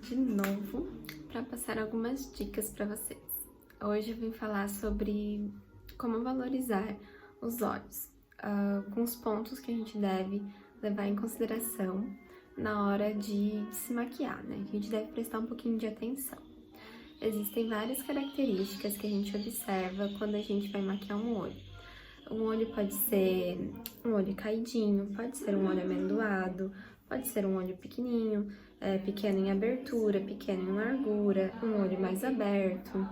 de novo para passar algumas dicas para vocês. Hoje eu vim falar sobre como valorizar os olhos, com os pontos que a gente deve levar em consideração na hora de se maquiar, né? A gente deve prestar um pouquinho de atenção. Existem várias características que a gente observa quando a gente vai maquiar um olho. Um olho pode ser um olho caidinho, pode ser um olho amendoado, pode ser um olho pequenininho, pequeno em abertura, pequeno em largura, um olho mais aberto,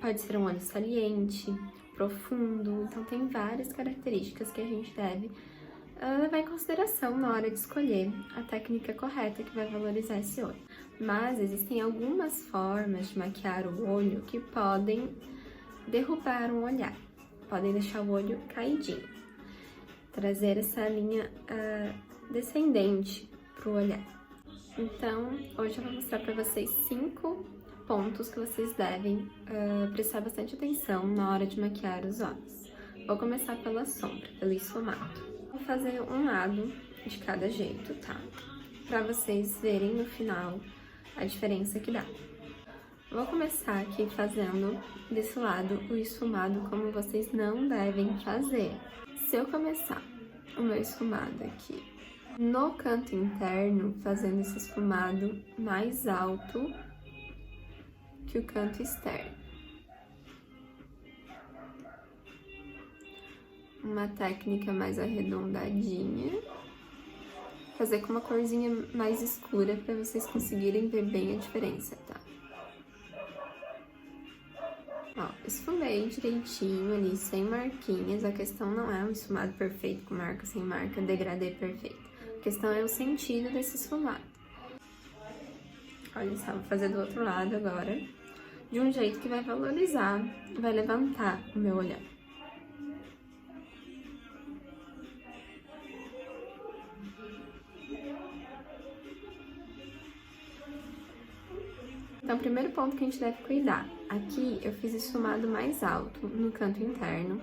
pode ser um olho saliente, profundo. Então, tem várias características que a gente deve levar em consideração na hora de escolher a técnica correta que vai valorizar esse olho. Mas existem algumas formas de maquiar o olho que podem derrubar um olhar, podem deixar o olho caidinho, trazer essa linha descendente para o olhar. Então, hoje eu vou mostrar para vocês 5 pontos que vocês devem prestar bastante atenção na hora de maquiar os olhos. Vou começar pela sombra, pelo esfumado. Vou fazer um lado de cada jeito, tá? Para vocês verem no final a diferença que dá. Vou começar aqui fazendo desse lado o esfumado como vocês não devem fazer. Se eu começar o meu esfumado aqui no canto interno, fazendo esse esfumado mais alto que o canto externo. Uma técnica mais arredondadinha. Fazer com uma corzinha mais escura para vocês conseguirem ver bem a diferença, tá? Ó, esfumei direitinho ali, sem marquinhas. A questão não é um esfumado perfeito, com marca, sem marca, degradê perfeito. A questão é o sentido desse esfumado. Olha só, vou fazer do outro lado agora, de um jeito que vai valorizar, vai levantar o meu olhar. Então, o primeiro ponto que a gente deve cuidar. Aqui eu fiz esfumado mais alto no canto interno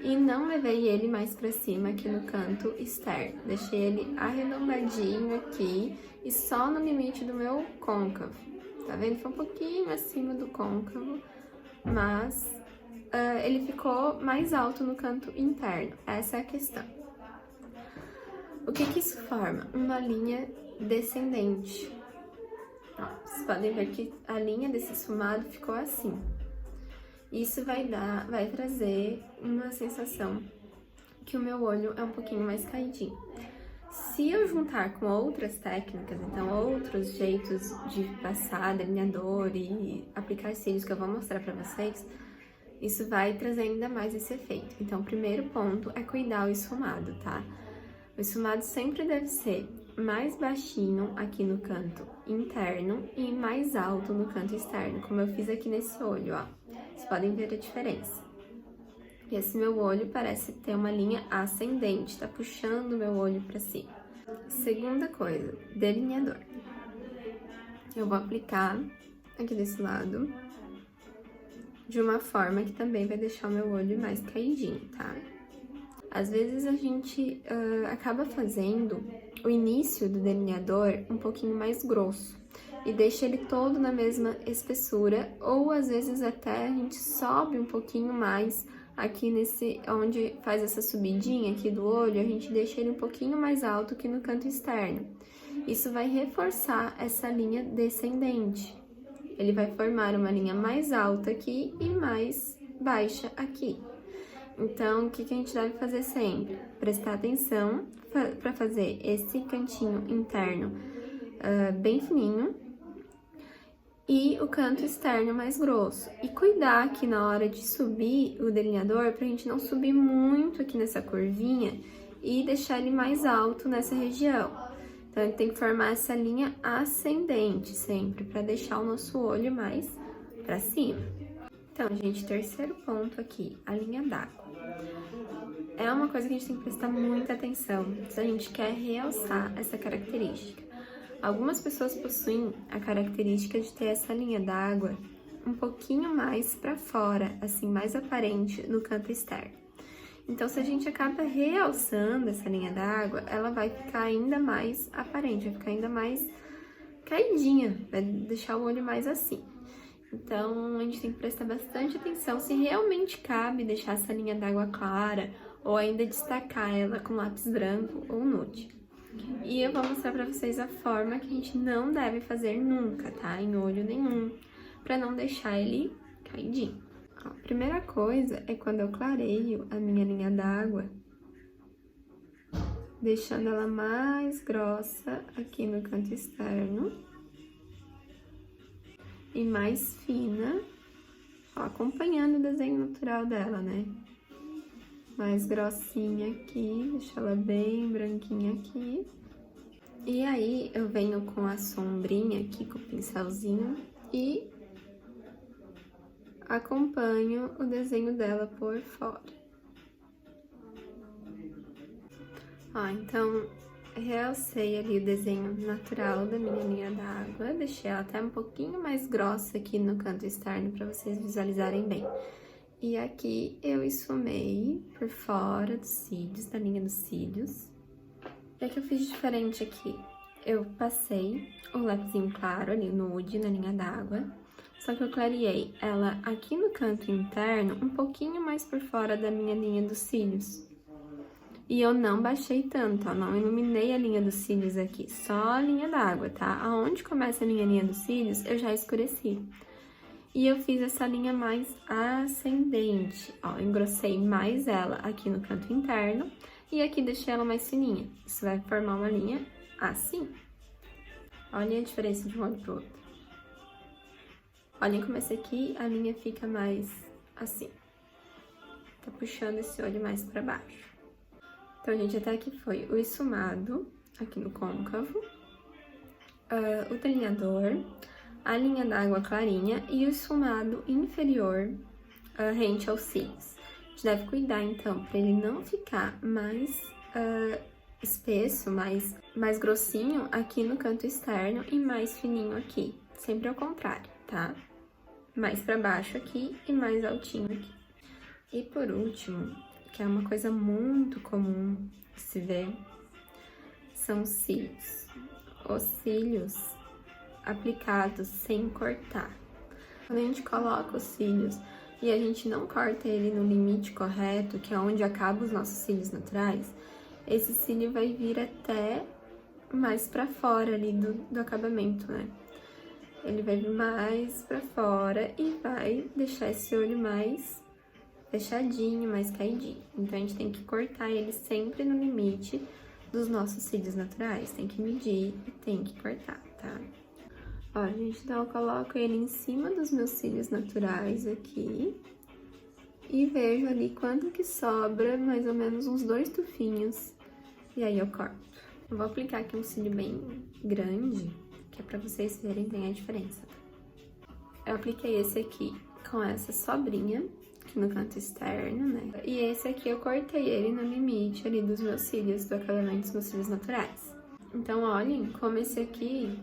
e não levei ele mais pra cima aqui no canto externo. Deixei ele arredondadinho aqui e só no limite do meu côncavo. Tá vendo? Foi um pouquinho acima do côncavo, mas ele ficou mais alto no canto interno. Essa é a questão. O que isso forma? Uma linha descendente. Ó, vocês podem ver que a linha desse esfumado ficou assim. Isso vai trazer uma sensação que o meu olho é um pouquinho mais caidinho. Se eu juntar com outras técnicas, então outros jeitos de passar delineador e aplicar cílios que eu vou mostrar pra vocês, isso vai trazer ainda mais esse efeito. Então, o primeiro ponto é cuidar o esfumado, tá? O esfumado sempre deve ser mais baixinho aqui no canto interno e mais alto no canto externo, como eu fiz aqui nesse olho, ó. Vocês podem ver a diferença. E esse meu olho parece ter uma linha ascendente, tá puxando o meu olho pra cima. Segunda coisa, delineador. Eu vou aplicar aqui desse lado de uma forma que também vai deixar o meu olho mais caidinho, tá? Às vezes a gente acaba fazendo o início do delineador um pouquinho mais grosso e deixa ele todo na mesma espessura, ou às vezes até a gente sobe um pouquinho mais aqui nesse, onde faz essa subidinha aqui do olho, a gente deixa ele um pouquinho mais alto que no canto externo. Isso vai reforçar essa linha descendente. Ele vai formar uma linha mais alta aqui e mais baixa aqui. Então, o que a gente deve fazer sempre? Prestar atenção para fazer esse cantinho interno bem fininho e o canto externo mais grosso. E cuidar aqui na hora de subir o delineador pra gente não subir muito aqui nessa curvinha e deixar ele mais alto nessa região. Então, ele tem que formar essa linha ascendente sempre, para deixar o nosso olho mais pra cima. Então, gente, terceiro ponto aqui, a linha d'água. É uma coisa que a gente tem que prestar muita atenção se a gente quer realçar essa característica. Algumas pessoas possuem a característica de ter essa linha d'água um pouquinho mais para fora, assim, mais aparente no canto externo. Então, se a gente acaba realçando essa linha d'água, ela vai ficar ainda mais aparente, vai ficar ainda mais caidinha, vai deixar o olho mais assim. Então, a gente tem que prestar bastante atenção se realmente cabe deixar essa linha d'água clara ou ainda destacar ela com lápis branco ou nude. E eu vou mostrar pra vocês a forma que a gente não deve fazer nunca, tá? Em olho nenhum, pra não deixar ele caidinho. Ó, a primeira coisa é quando eu clareio a minha linha d'água, deixando ela mais grossa aqui no canto externo e mais fina, ó, acompanhando o desenho natural dela, né? Mais grossinha aqui, deixa ela bem branquinha aqui. E aí, eu venho com a sombrinha aqui, com o pincelzinho, e acompanho o desenho dela por fora. Ó, então, realcei ali o desenho natural da minha linha d'água, deixei ela até um pouquinho mais grossa aqui no canto externo para vocês visualizarem bem. E aqui eu esfumei por fora dos cílios, da linha dos cílios. O que eu fiz diferente aqui? Eu passei o lapisinho claro ali, nude, na linha d'água, só que eu clareei ela aqui no canto interno, um pouquinho mais por fora da minha linha dos cílios. E eu não baixei tanto, ó, não iluminei a linha dos cílios aqui, só a linha d'água, tá? Aonde começa a minha linha dos cílios, eu já escureci. E eu fiz essa linha mais ascendente, ó, engrossei mais ela aqui no canto interno e aqui deixei ela mais fininha. Isso vai formar uma linha assim. Olhem a diferença de um olho pro outro. Olhem como esse aqui, a linha fica mais assim. Tá puxando esse olho mais pra baixo. Então, gente, até aqui foi o esfumado, aqui no côncavo, o delineador, a linha d'água clarinha e o esfumado inferior rente aos cílios. A gente deve cuidar, então, para ele não ficar mais espesso, mais grossinho aqui no canto externo e mais fininho aqui. Sempre ao contrário, tá? Mais para baixo aqui e mais altinho aqui. E por último, que é uma coisa muito comum de se ver, são os cílios. Os cílios aplicados sem cortar. Quando a gente coloca os cílios e a gente não corta ele no limite correto, que é onde acabam os nossos cílios naturais, esse cílio vai vir até mais pra fora ali do acabamento, né? Ele vai vir mais pra fora e vai deixar esse olho mais fechadinho, mais caidinho. Então, a gente tem que cortar ele sempre no limite dos nossos cílios naturais. Tem que medir e tem que cortar, tá? Ó, gente, então eu coloco ele em cima dos meus cílios naturais aqui e vejo ali quanto que sobra, mais ou menos uns 2 tufinhos, e aí eu corto. Eu vou aplicar aqui um cílio bem grande, que é pra vocês verem bem a diferença. Eu apliquei esse aqui com essa sobrinha, aqui no canto externo, né? E esse aqui eu cortei ele no limite ali dos meus cílios, do acabamento dos meus cílios naturais. Então, olhem como esse aqui,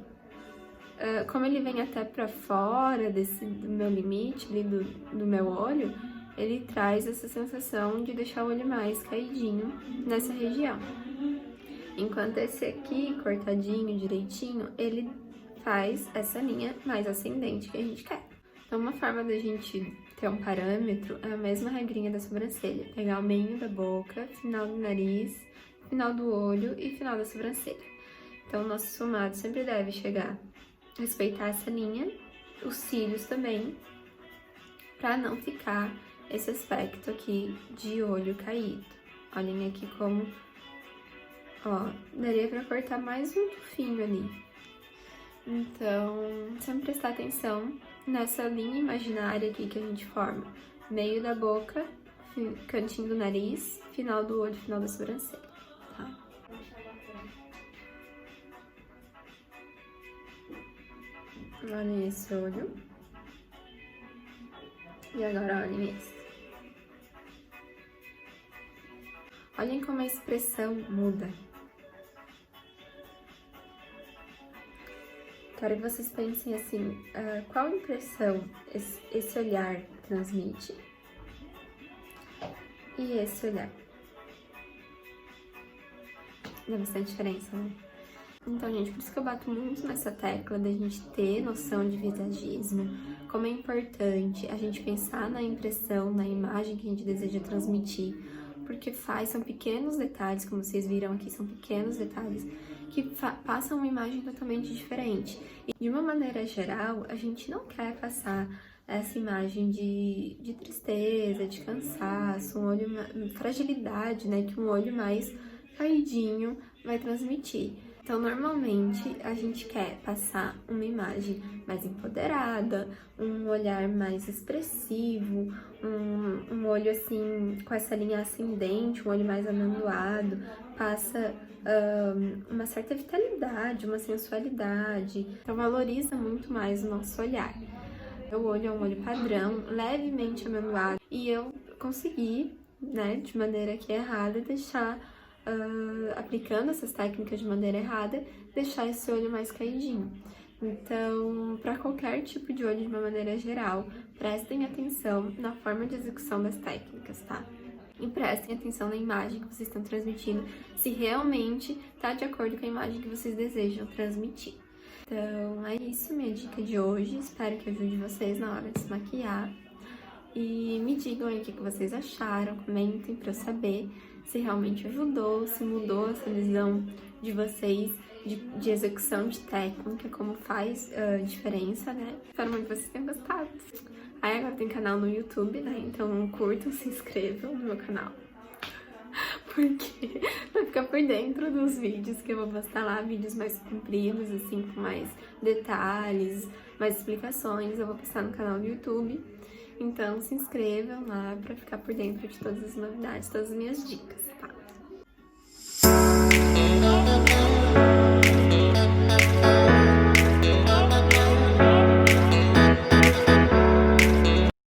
como ele vem até pra fora do meu limite ali do meu olho, ele traz essa sensação de deixar o olho mais caidinho nessa região. Enquanto esse aqui, cortadinho, direitinho, ele faz essa linha mais ascendente que a gente quer. Então, uma forma da gente ter um parâmetro é a mesma regrinha da sobrancelha. Pegar o meio da boca, final do nariz, final do olho e final da sobrancelha. Então, o nosso esfumado sempre deve respeitar essa linha, os cílios também, pra não ficar esse aspecto aqui de olho caído. Olhem aqui como, ó, daria pra cortar mais um tufinho ali. Então, sempre prestar atenção nessa linha imaginária aqui que a gente forma. Meio da boca, cantinho do nariz, final do olho, final da sobrancelha, tá? Olhem esse olho. E agora olhem esse. Olhem como a expressão muda. Quero que vocês pensem assim, qual impressão esse olhar transmite? E esse olhar? Dá bastante diferença, né? Então, gente, por isso que eu bato muito nessa tecla da gente ter noção de visagismo, como é importante a gente pensar na impressão, na imagem que a gente deseja transmitir, porque são pequenos detalhes, como vocês viram aqui, são pequenos detalhes que passam uma imagem totalmente diferente. E, de uma maneira geral, a gente não quer passar essa imagem de tristeza, de cansaço, fragilidade, né, que um olho mais caidinho vai transmitir. Então, normalmente, a gente quer passar uma imagem mais empoderada, um olhar mais expressivo, um olho assim, com essa linha ascendente, um olho mais amendoado, passa uma certa vitalidade, uma sensualidade. Então, valoriza muito mais o nosso olhar. Meu olho é um olho padrão, levemente amendoado, e eu consegui, né, de maneira que é errada, deixar aplicando essas técnicas de maneira errada, deixar esse olho mais caidinho. Então, para qualquer tipo de olho de uma maneira geral, prestem atenção na forma de execução das técnicas, tá? E prestem atenção na imagem que vocês estão transmitindo, se realmente está de acordo com a imagem que vocês desejam transmitir. Então, é isso, minha dica de hoje. Espero que ajude vocês na hora de se maquiar. E me digam aí o que vocês acharam, comentem para eu saber se realmente ajudou, se mudou essa visão de vocês de execução de técnica, como faz diferença, né? Espero muito que vocês tenham gostado. Aí agora tem canal no YouTube, né? Então curtam, se inscrevam no meu canal. Porque vai ficar por dentro dos vídeos que eu vou postar lá, vídeos mais compridos, assim, com mais detalhes, mais explicações, eu vou postar no canal do YouTube. Então se inscrevam lá pra ficar por dentro de todas as novidades, todas as minhas dicas, tá?